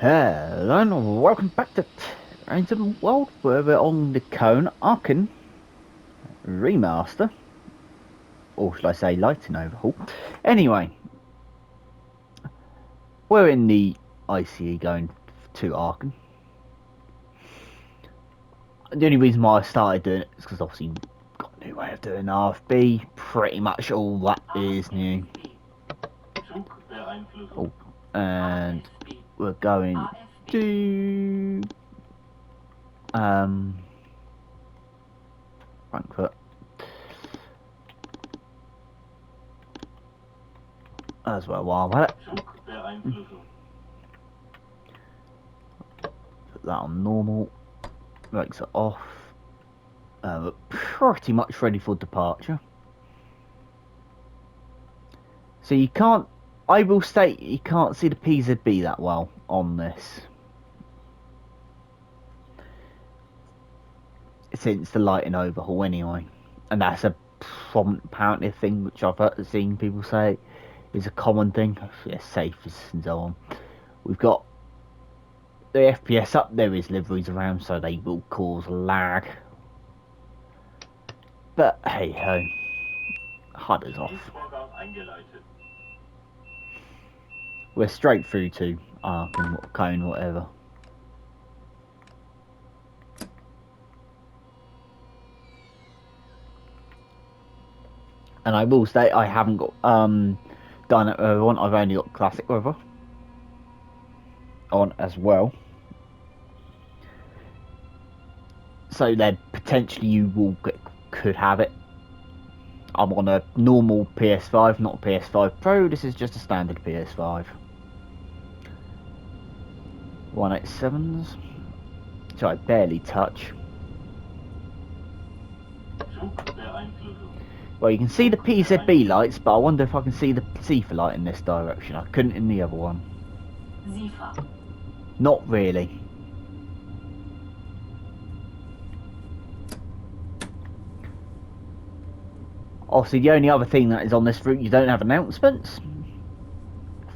Hello and welcome back to TrainSim World, where we're on the Köln Aachen Remaster, or should I say lighting overhaul. Anyway, we're in the ICE going to Aachen. The only reason why I started doing it is because obviously you've got a new way of doing RFB. Pretty much all that is new. Oh, and we're going to Frankfurt as well while I'm at it. Put that on normal, makes it off. We're pretty much ready for departure. So you can't, I will state, you can't see the PZB that well on this, since the lighting overhaul anyway, and that's apparently a thing which I've seen people say is a common thing. Yes, safe and so on. We've got the FPS up, there is liveries around, so they will cause lag. But hey ho, HUD is off. We're straight through to Aachen, Köln, whatever. And I will state I haven't got Dynamic Weather on, I've only got Classic Weather on as well. So then potentially you will could have it. I'm on a normal PS5, not a PS5 Pro, this is just a standard PS5. 187s, so I barely touch. Well, you can see the PZB lights, but I wonder if I can see the Zephyr light in this direction. I couldn't in the other one. Not really. Obviously, the only other thing that is on this route, you don't have announcements,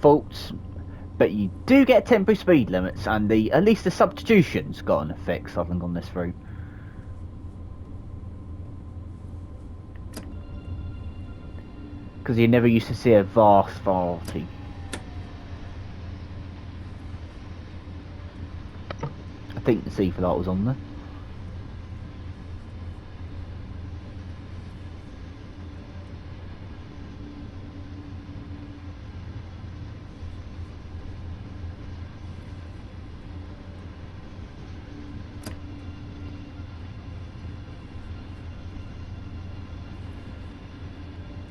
faults, but you do get temporary speed limits, and at least the substitution's got an effect, I think, on this route. Because you never used to see a vast variety. I think the Zephyr light was on there.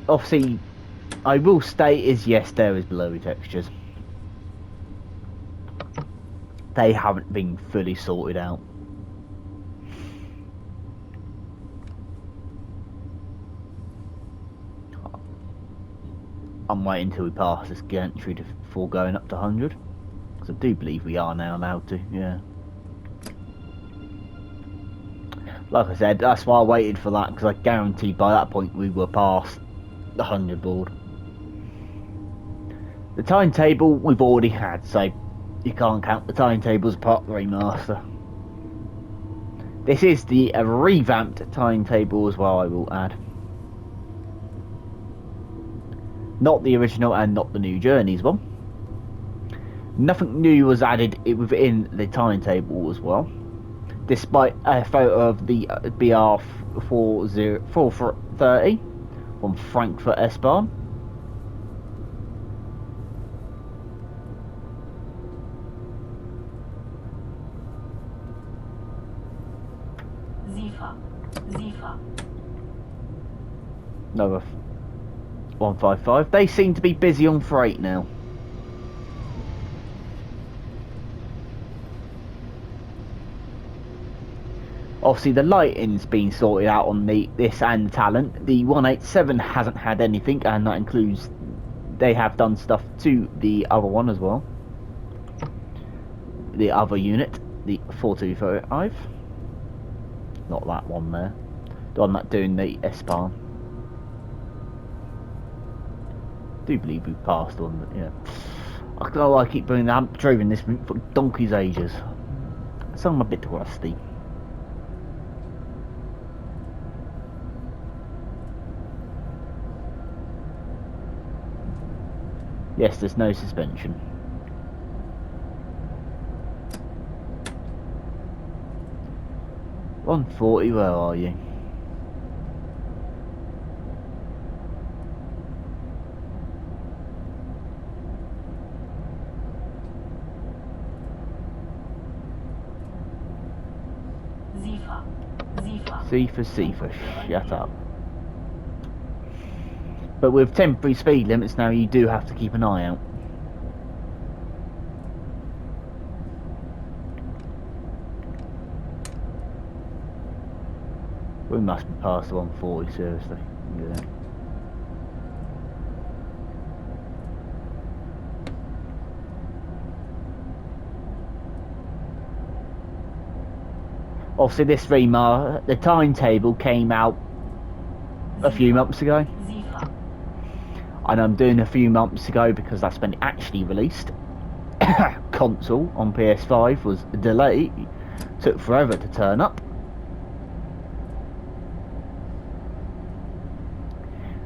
Obviously, I will state is yes, there is blurry textures. They haven't been fully sorted out. I'm waiting until we pass this gantry before going up to 100. Because I do believe we are now allowed to, yeah. Like I said, that's why I waited for that, because I guaranteed by that point we were past the 100 board. The timetable we've already had, so you can't count the timetables as part of the remaster. This is the revamped timetable as well, I will add. Not the original and not the new Journeys one. Nothing new was added within the timetable as well, despite a photo of the BR 430 from Frankfurt S-Bahn. Another 155. They seem to be busy on freight now. Obviously the lighting's been sorted out on this and the Talent. The 187 hasn't had anything, and that includes they have done stuff to the other one as well. The other unit, the 4235. Not that one there. The one that doing the S-Bahn. Do believe we passed on, but yeah. I don't know why I keep bringing that. I haven't driven this route for donkey's ages. So I'm a bit rusty. Yes, there's no suspension. $140, where are you? C for shut up. But with temporary speed limits now, you do have to keep an eye out. We must be past the 140, seriously. Yeah. Obviously, this remaster, the timetable came out a few months ago. And I'm doing a few months ago because that's when it actually released. Console on PS5 was delayed, took forever to turn up.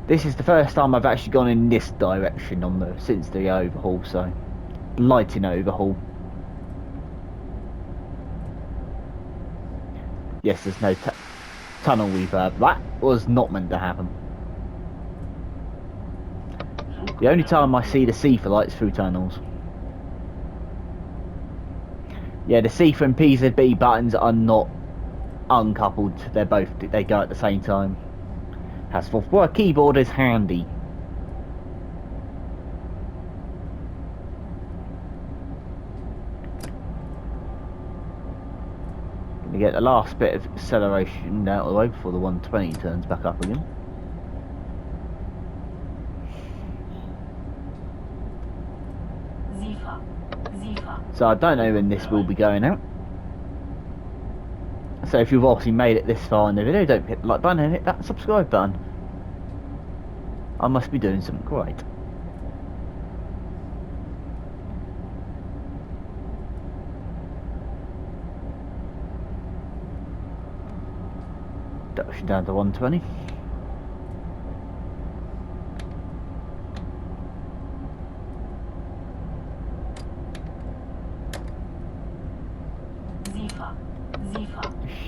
This is the first time I've actually gone in this direction on the since the overhaul, so lighting overhaul. Yes, there's no tunnel reverb. That was not meant to happen. The only time I see the CIFA lights through tunnels. Yeah, the CIFA and PZB buttons are not uncoupled. They go at the same time. Well, a keyboard is handy. Gonna get the last bit of acceleration out of the way before the 120 turns back up again. So I don't know when this will be going out. So if you've obviously made it this far in the video, don't hit the like button and hit that subscribe button. I must be doing something great. Dash down to 120.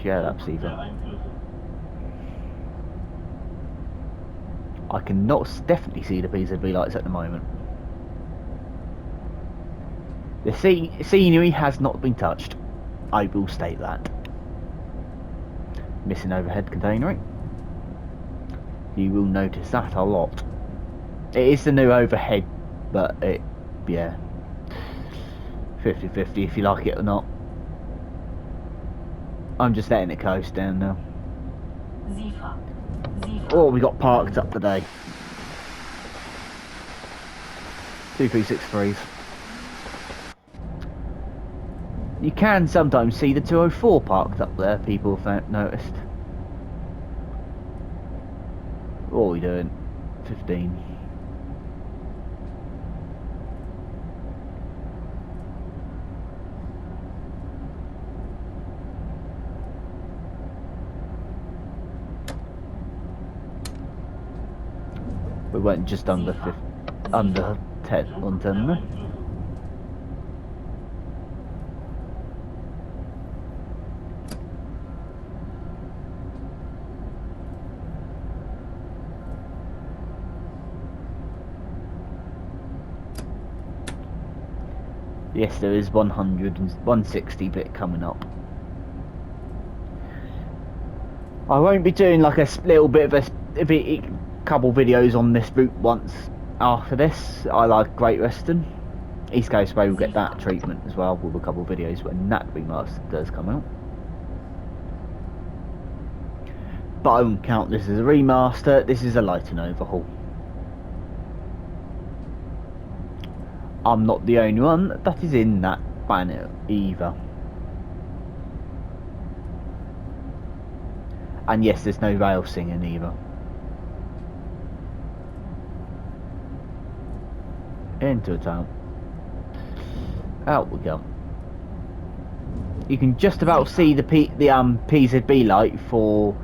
Shut up, Caesar. I cannot definitely see the PZB lights at the moment. The scenery has not been touched. I will state that. Missing overhead containering. You will notice that a lot. It is the new overhead, but yeah. 50-50 if you like it or not. I'm just letting it coast down now. Oh, we got parked up today. 2363s. You can sometimes see the 204 parked up there, people have noticed. What are we doing? 15. We went just under 10 on 10 there. Yes, there is 100 and 160 bit coming up. I won't be doing like a little bit of a couple videos on this route once after this. I like Great Western. East Coast Way will get that treatment as well with a couple of videos when that remaster does come out. But I won't count this as a remaster, this is a lighting overhaul. I'm not the only one that is in that banner either. And yes, there's no rail singing either. Into a town. Out we go. You can just about see the PZB light for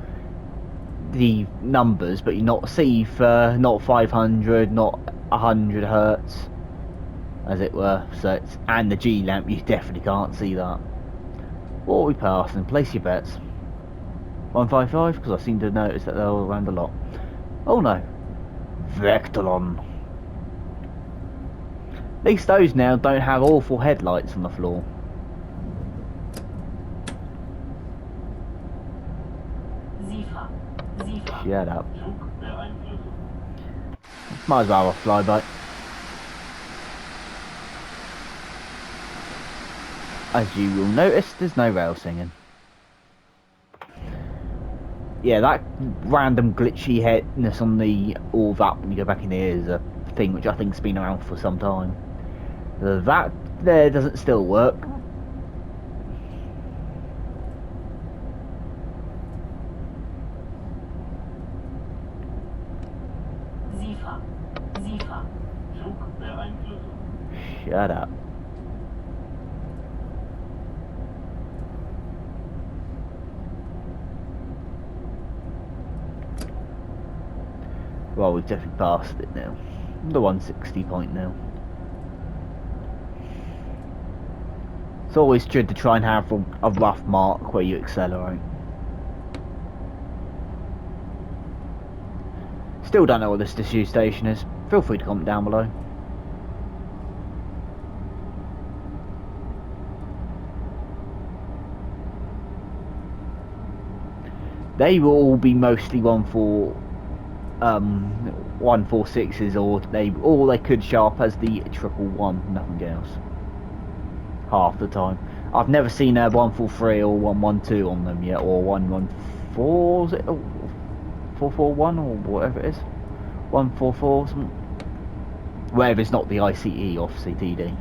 the numbers, but you not see for not 500, not 100 hertz, as it were. So it's, and the G lamp, you definitely can't see that. What are we passing? Place your bets. 155, because I seem to notice that they're all around a lot. Oh no, Vectolon. At least those now don't have awful headlights on the floor. Shut up. Might as well have a flyby. As you will notice, there's no rail singing. Yeah, that random glitchy headness on the all that when you go back in here is a thing which I think's been around for some time. That there doesn't still work. Shut up. Well, we've definitely passed it now. The 160 point now. It's always good to try and have a rough mark where you accelerate. Still don't know what this disused station is. Feel free to comment down below. They will all be mostly 146s, or they could show up as the 111, nothing else. Half the time. I've never seen a 143 or 112 on them yet, or 114, is it? 441 or whatever it is. 144 something. Whatever, it's not the ICE off CTD.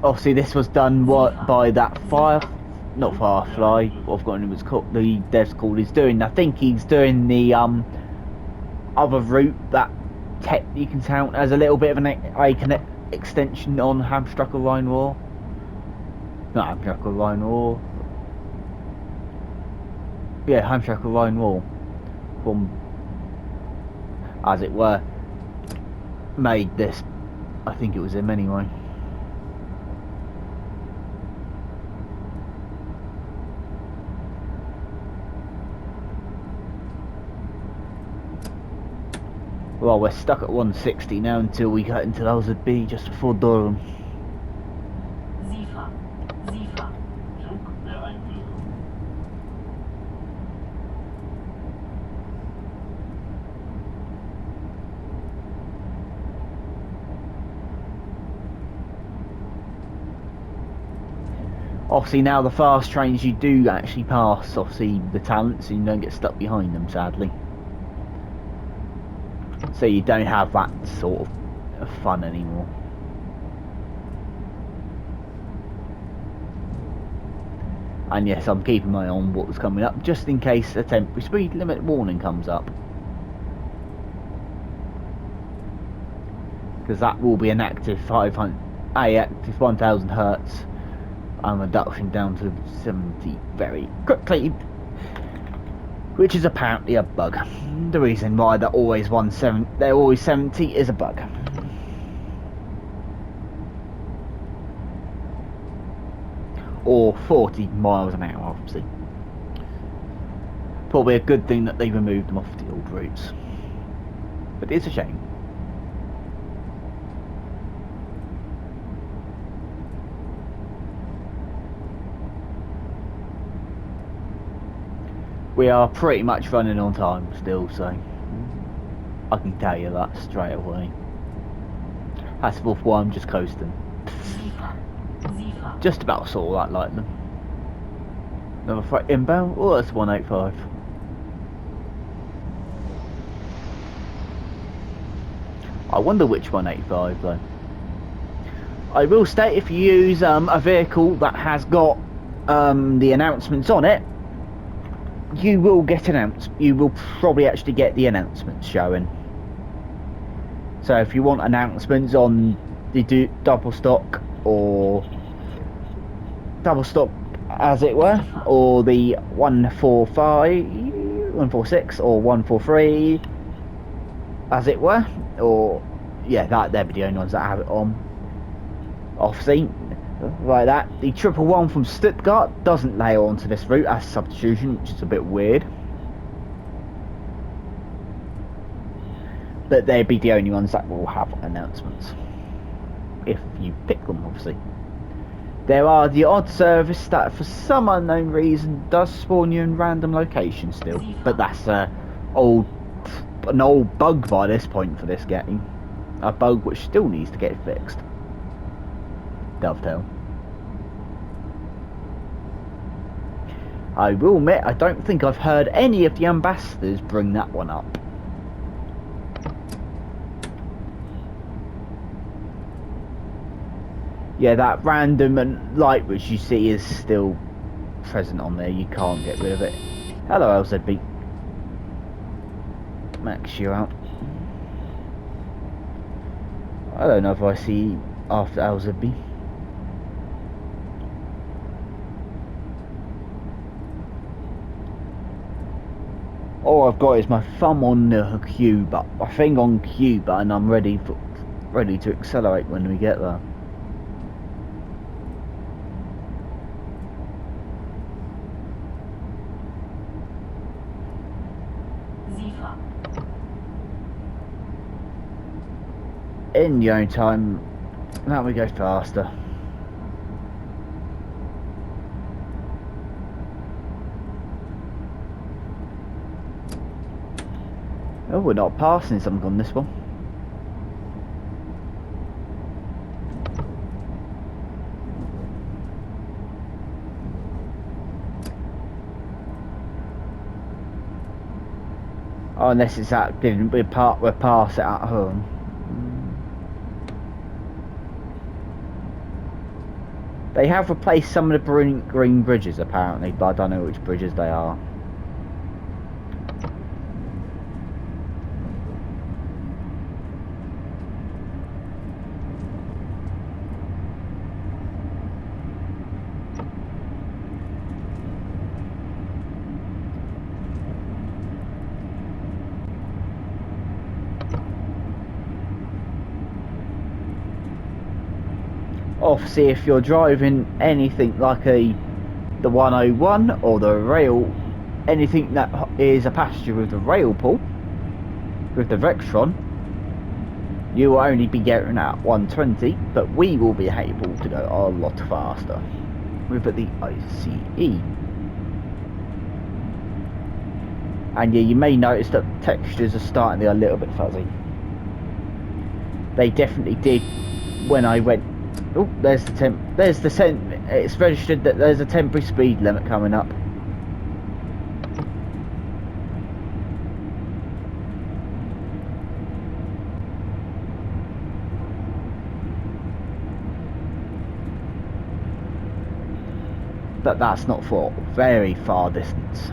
Obviously, this was done by that not Firefly. What I've forgotten it was called. The dev's called. He's doing. I think he's doing the other route that you can count as a little bit of an extension on Hamstrucker Rhine War. Not Hamstrucker Rhine War. Yeah, Hamstrucker Rhine War. From, as it were, made this. I think it was him anyway. Well, we're stuck at 160 now until we get into LZB just before Durham. Obviously now the fast trains you do actually pass obviously the talents and you don't get stuck behind them, sadly. So you don't have that sort of fun anymore. And yes, I'm keeping my eye on what's coming up just in case a temporary speed limit warning comes up, because that will be an active 1000 hertz and reduction down to 70 very quickly, which is apparently a bug. The reason why they're always 70 is a bug. Or 40 miles an hour, obviously. Probably a good thing that they removed them off the old routes. But it's a shame. We are pretty much running on time still, so I can tell you that straight away. That's why I'm just coasting. Just about saw that lightning. Another freight inbound. Oh, that's 185. I wonder which 185 though. I will state, if you use a vehicle that has got the announcements on it, you will get announced. You will probably actually get the announcements showing. So if you want announcements on the double stock or double stock, as it were, or the 145, 146, or 143, as it were, or yeah, they're the only ones that have it on. Obviously, like that, the 111 from Stuttgart doesn't layer onto this route as substitution, which is a bit weird. But they'd be the only ones that will have announcements, if you pick them, obviously. There are the odd service that, for some unknown reason, does spawn you in random locations still, but that's an old bug by this point for this game. A bug which still needs to get fixed. Dovetail. I will admit, I don't think I've heard any of the ambassadors bring that one up. Yeah, that random and light which you see is still present on there. You can't get rid of it. Hello, LZB. Max you out. I don't know if I see after LZB. All I've got is my thumb on the Q, but my finger on Q button. I'm ready to accelerate when we get there. In your own time, now we go faster. Oh, we're not passing something on this one. Oh, unless it's active, we're past it at home. They have replaced some of the green bridges apparently, but I don't know which bridges they are. Obviously, if you're driving anything like the 101 or the rail, anything that is a passenger with the rail pull, with the Vectron, you will only be getting at 120, but we will be able to go a lot faster with the ICE. And yeah, you may notice that textures are starting to be a little bit fuzzy. They definitely did when I went. Oh, there's the it's registered that there's a temporary speed limit coming up. But that's not for very far distance.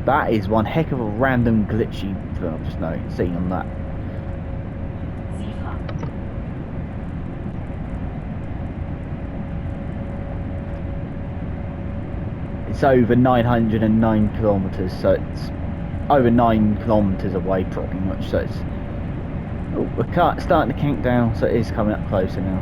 That is one heck of a random glitchy thing I've just seen on that. It's over 909 kilometers, so it's over 9 kilometers away pretty much. So it's we're starting to count down, so it is coming up closer now.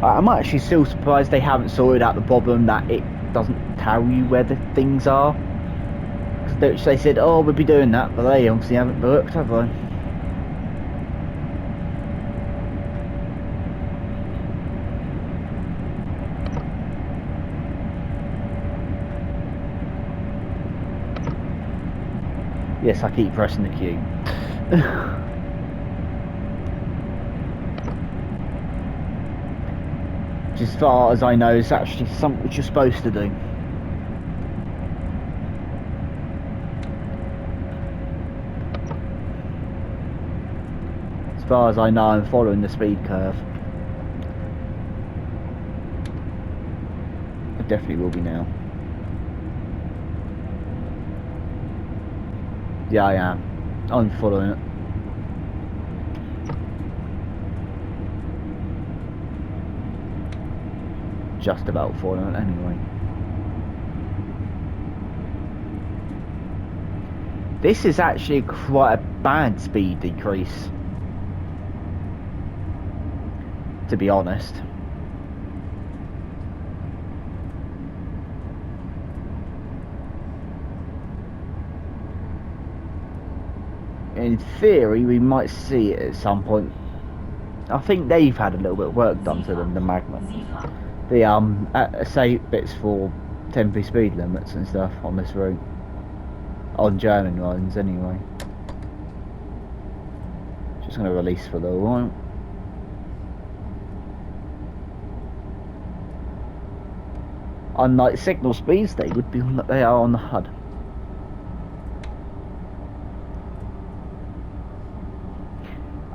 I'm actually still surprised they haven't sorted out the problem that it doesn't tell you where the things are. Because they said, oh, we'll be doing that, but they obviously haven't worked, have they? Yes, I keep pressing the Q. Which, as far as I know, is actually something which you're supposed to do. As far as I know, I'm following the speed curve. I definitely will be now. Yeah, I am. I'm following it. Just about following it anyway. This is actually quite a bad speed decrease, to be honest. In theory, we might see it at some point. I think they've had a little bit of work done to them, the Magnet. The say bits for temporary speed limits and stuff on this route. On German lines, anyway. Just going to release for a little while. Unlike signal speeds, they would be on they are on the HUD.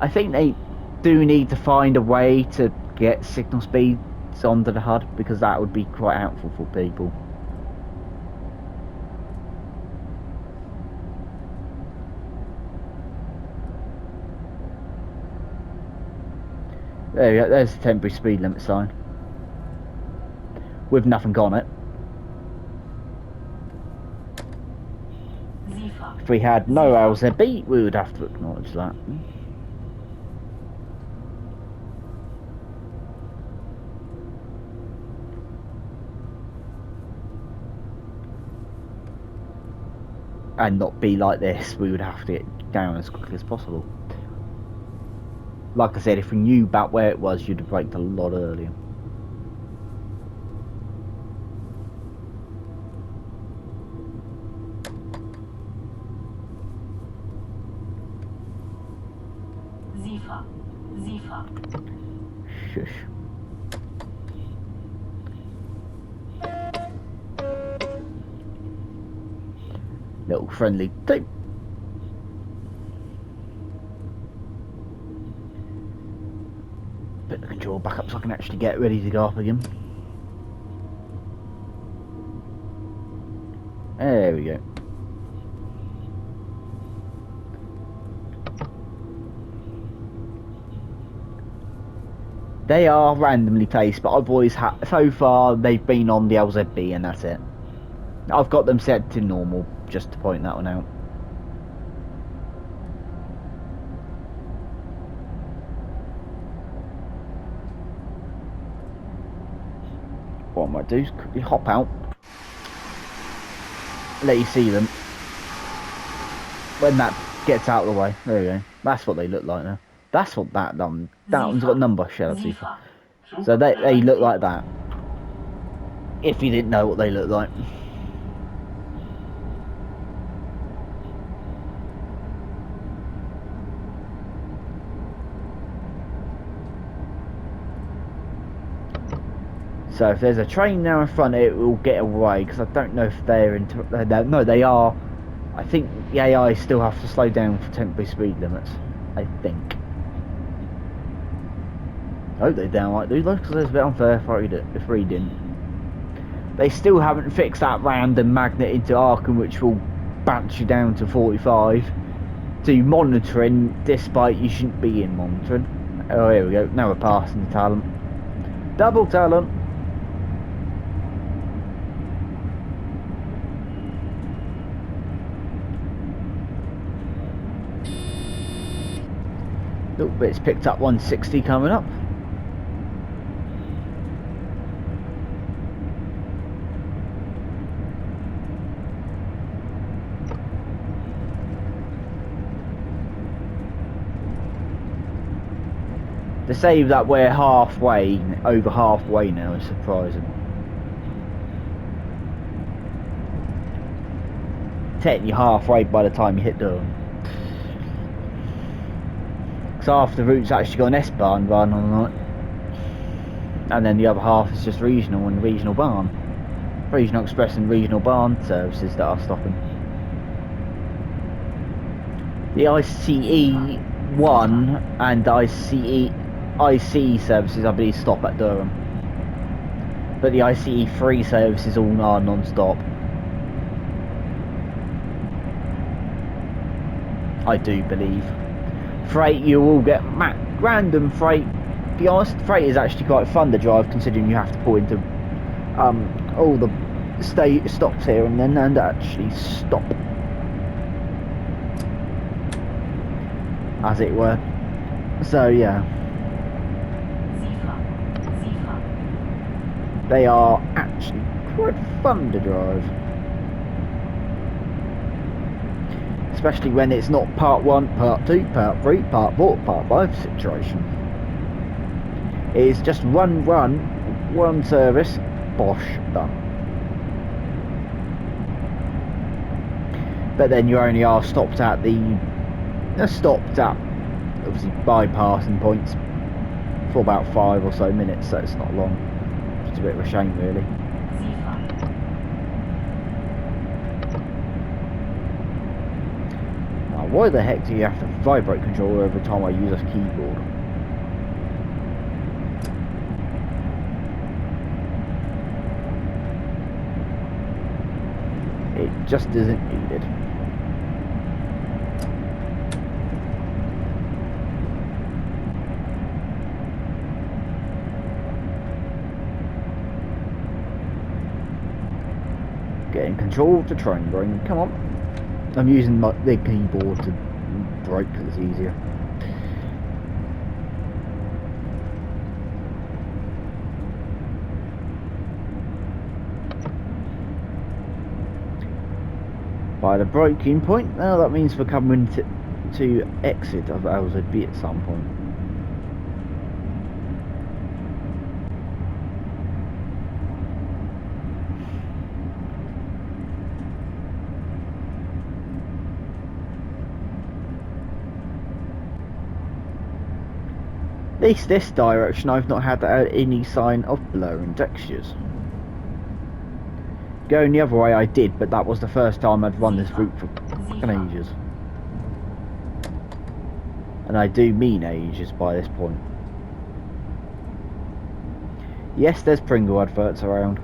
I think they do need to find a way to get signal speeds onto the HUD, because that would be quite helpful for people. There you go, there's the temporary speed limit sign. With nothing on it. If we had no LZB, we would have to acknowledge that. And not be like this, we would have to get down as quickly as possible. Like I said, if we knew about where it was, you'd have braked a lot earlier. Shush. Little friendly tip. Put the control back up so I can actually get ready to go up again. There we go. They are randomly placed, but I've always had, so far they've been on the LZB and that's it. I've got them set to normal, just to point that one out. What I might do is quickly hop out, let you see them. When that gets out of the way, there we go. That's what they look like now. That's what that one's got number shell of. So they look like that. If you didn't know what they look like. So if there's a train now in front, it will get away, because I don't know if they're into. No, they are. I think the AI still have to slow down for temporary speed limits. I think. I hope they downright do though, because it's a bit unfair if we didn't. They still haven't fixed that random magnet into Aachen, which will bounce you down to 45 to monitoring, despite you shouldn't be in monitoring. Oh, here we go. Now we're passing the talent. Double talent. Little bit's picked up 160 coming up. To say that we're halfway, over halfway now, is surprising. technically halfway by the time you hit Durham. Because half the route's actually got an S-Bahn run on it. And then the other half is just regional and regional Bahn. Regional Express and regional Bahn services that are stopping. The ICE 1 and ICE services, I believe, stop at Durham. But the ICE 3 services all are non-stop. I do believe. Freight, you will get random freight. To be honest, freight is actually quite fun to drive, considering you have to pull into all the stops here and then and actually stop, as it were. So yeah, they are actually quite fun to drive, especially when it's not part 1, part 2, part 3, part 4, part 5 situation. It is just one run, one service, bosh, done. But then you only are stopped at obviously bypassing points for about 5 or so minutes, so it's not long. It's a bit of a shame, really. Now, why the heck do you have to vibrate control every time I use a keyboard? It just isn't needed. Getting control of the train brain, come on. I'm using the keyboard to brake because it's easier. By the braking point, now that means we're coming to exit of LZB at some point. At least this direction I've not had any sign of blurring textures. Going the other way I did, but that was the first time I'd run this route for fucking ages. And I do mean ages by this point. Yes, there's Pringle adverts around.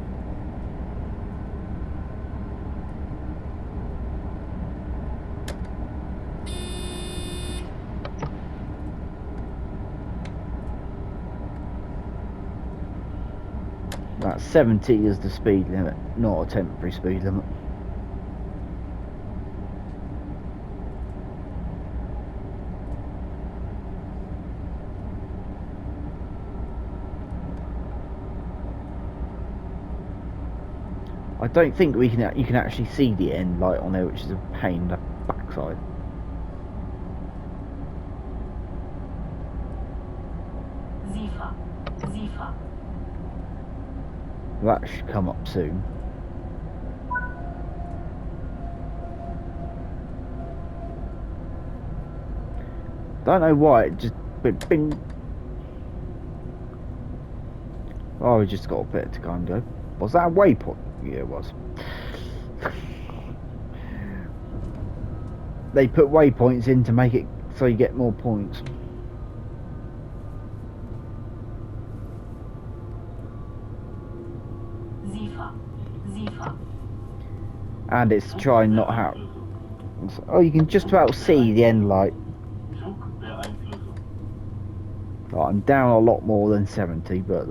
That 70 is the speed limit, not a temporary speed limit. I don't think you can actually see the end light on there, which is a pain in the backside. That should come up soon. Don't know why it just went bing. Oh, we just got a bit to go and go. Was that a waypoint? Yeah, it was. They put waypoints in to make it so you get more points. And it's to try and not have. Oh, you can just about see the end light. Oh, I'm down a lot more than 70, but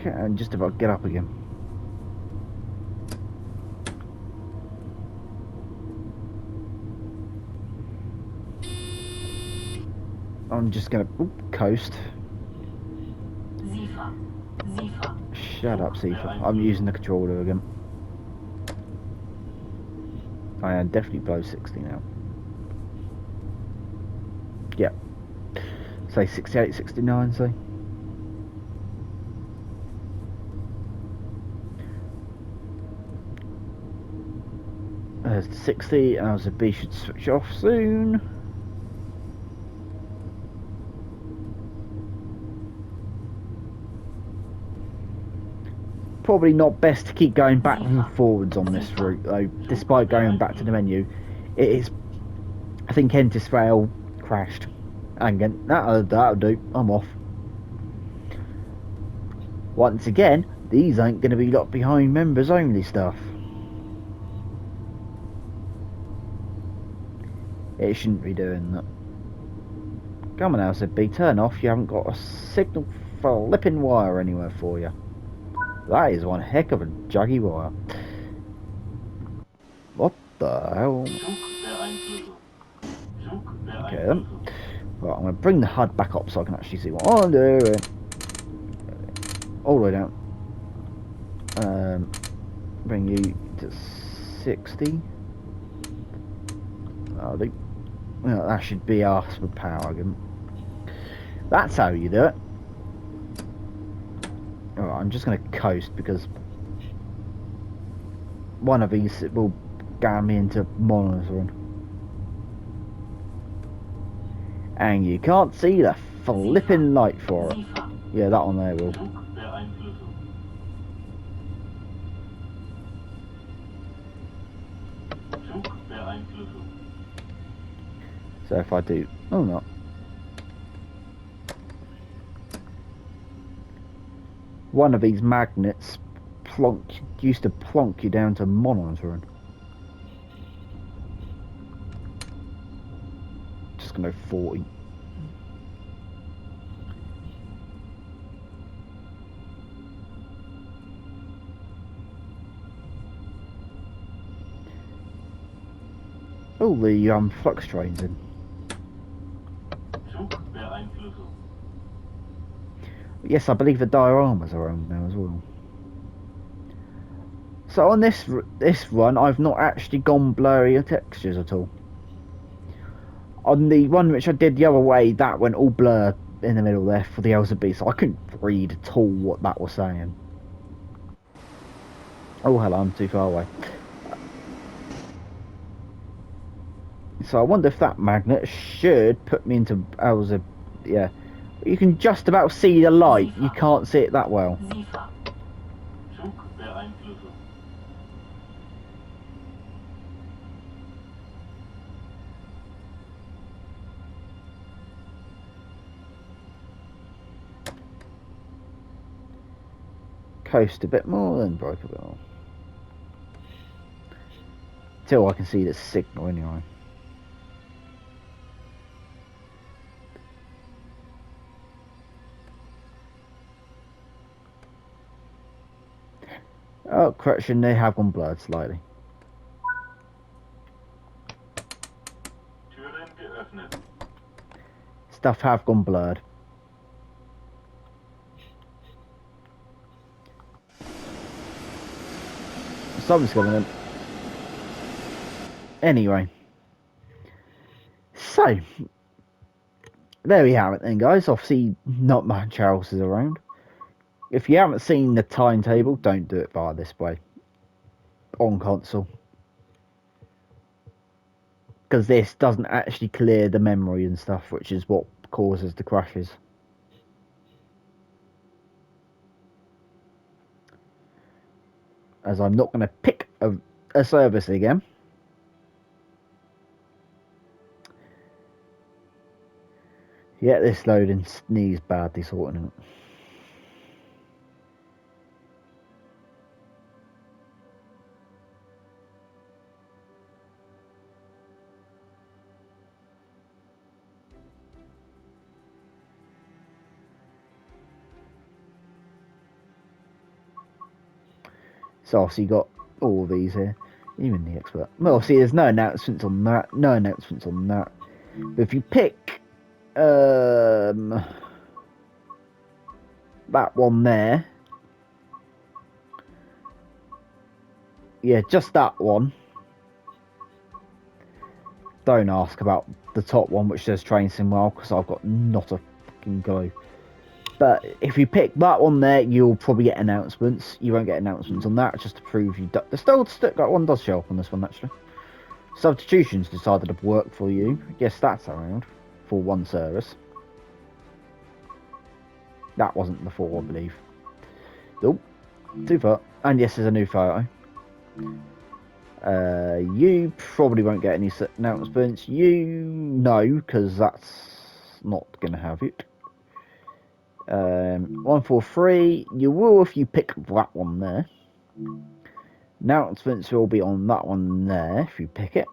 can just about get up again. I'm just gonna coast. Shut up, Zifa. I'm using the controller again. I am definitely below 60 now. Yep. Say 68, 69, say. There's the 60, and Hauser B should switch off soon. Probably not best to keep going backwards and forwards on this route, though. Despite going back to the menu, it is. I think Entis Rail crashed. And again, that'll do. I'm off. Once again, these ain't going to be locked behind members only stuff. It shouldn't be doing that. Come on now, said B, turn off. You haven't got a signal flipping wire anywhere for you. That is one heck of a juggy wire. What the hell? Okay then. Right, I'm going to bring the HUD back up so I can actually see what I'm doing. All the way down. Bring you to 60. Well, that should be us with power again. That's how you do it. Alright, I'm just going to coast because one of these will get me into monitoring. And you can't see the flipping light for it. Yeah, that one there will. So if I do... Oh, no. One of these magnets used to plonk you down to monitoring. Just gonna go 40. Oh, the flux train's in. Yes, I believe the dioramas are on now as well. So on this run, I've not actually gone blurry textures at all. On the one which I did the other way, that went all blurred in the middle there for the LZB, so I couldn't read at all what that was saying. Oh, hello, I'm too far away. So I wonder if that magnet should put me into LZ. Yeah. You can just about see the light, you can't see it that well. Coast a bit more, then brake a bit more. Till I can see the signal anyway. Oh, correction, they have gone blurred slightly. Stuff have gone blurred. Something's going on. Anyway. So, there we have it then, guys. Obviously, not much else is around. If you haven't seen the timetable, don't do it via this way. On console. Because this doesn't actually clear the memory and stuff, which is what causes the crashes. As I'm not going to pick a service again. Yeah, this loading needs badly sorting out. So obviously you got all of these here, even the expert. Well, obviously there's no announcements on that, no announcements on that. But if you pick that one there, yeah, just that one. Don't ask about the top one, which says TrainSim well, because I've got not a fucking clue. But if you pick that one there, you'll probably get announcements. You won't get announcements on that, just to prove you do. That one does show up on this one, actually. Substitutions decided to work for you. Yes, that's around for one service. That wasn't before, I believe. Nope, too far. And yes, there's a new photo. You probably won't get any announcements. You know, because that's not going to have it. 143. You will if you pick that one there. Announcements will be on that one there if you pick it.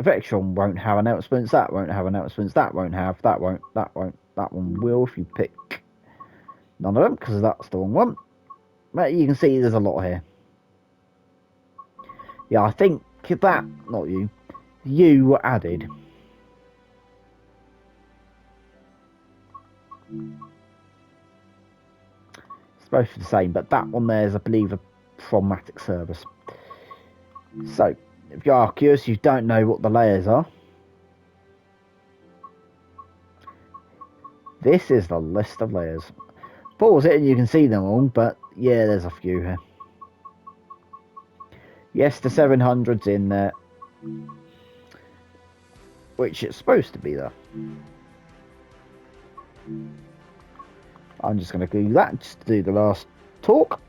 Vextron won't have announcements. That won't have announcements. That won't have. That won't. That won't. That one will if you pick none of them because that's the wrong one. But you can see there's a lot here. Yeah, I think that, not you, you were added. It's both the same, but that one there is, I believe, a Chromatic service. So, if you are curious, you don't know what the layers are. This is the list of layers. Pause it and you can see them all, but yeah, there's a few here. Yes, the 700's in there, which it's supposed to be there. I'm just going to do that just to do the last talk.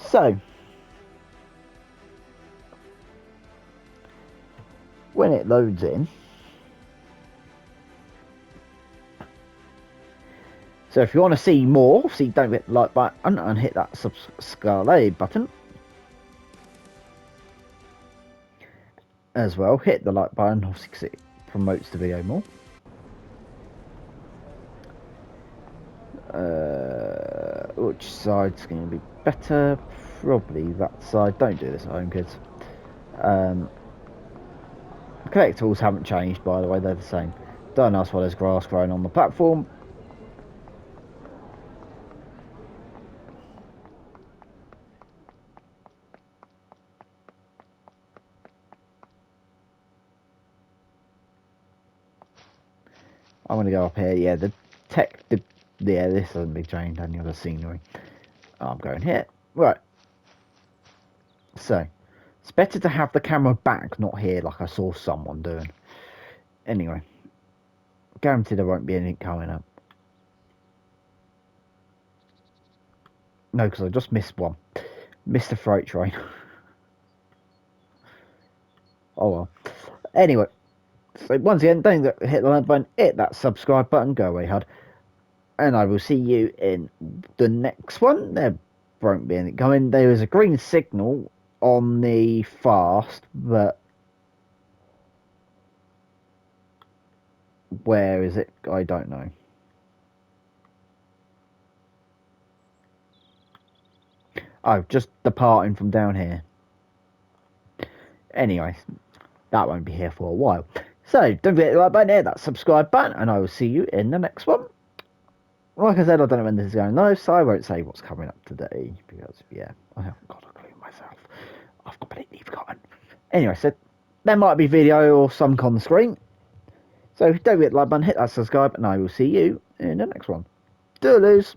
So, when it loads in, so if you want to see more, see, don't hit the like button and hit that subscribe button. As well, hit the like button, obviously, because it promotes the video more. Which side's going to be better? Probably that side. Don't do this at home, kids. Collectibles haven't changed, by the way, they're the same. Don't ask why there's grass growing on the platform. I'm going to go up here. Yeah, the tech, yeah, this hasn't been changed. Any other scenery. I'm going here. Right. So, it's better to have the camera back, not here, like I saw someone doing. Anyway, guaranteed there won't be anything coming up. No, because I just missed one. Missed the freight train. Oh well. Anyway, so once again, don't hit the like button, hit that subscribe button, go away, HUD. And I will see you in the next one. There won't be anything coming. There is a green signal on the fast, but where is it? I don't know. Oh, just departing from down here. Anyway, that won't be here for a while. So, don't forget to like button, hit that subscribe button, and I will see you in the next one. Like I said, I don't know when this is going live, so I won't say what's coming up today, because, yeah, I haven't got a clue myself. I've completely forgotten. Anyway, so there might be video or some on the screen. So don't forget to like button, hit that subscribe, and I will see you in the next one. Doodles!